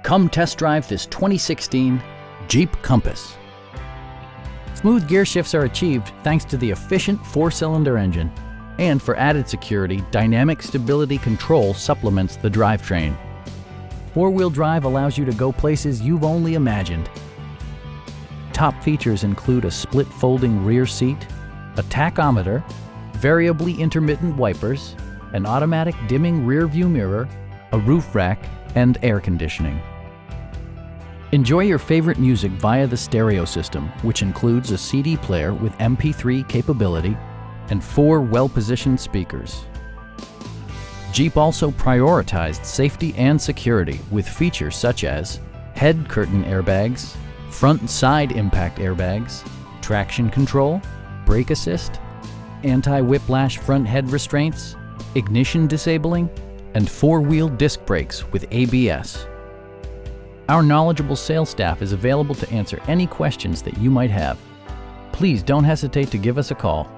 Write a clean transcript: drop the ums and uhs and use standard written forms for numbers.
Come test drive this 2016 Jeep Compass. Smooth gear shifts are achieved thanks to the efficient 4-cylinder engine. And for added security, dynamic stability control supplements the drivetrain. 4-wheel drive allows you to go places you've only imagined. Top features include a split folding rear seat, a tachometer, variably intermittent wipers, an automatic dimming rear view mirror, a roof rack, and air conditioning. Enjoy your favorite music via the stereo system, which includes a CD player with MP3 capability and 4 well-positioned speakers. Jeep also prioritized safety and security with features such as head curtain airbags, front and side impact airbags, traction control, brake assist, anti-whiplash front head restraints, ignition disabling, and 4-wheel disc brakes with ABS. Our knowledgeable sales staff is available to answer any questions that you might have. Please don't hesitate to give us a call.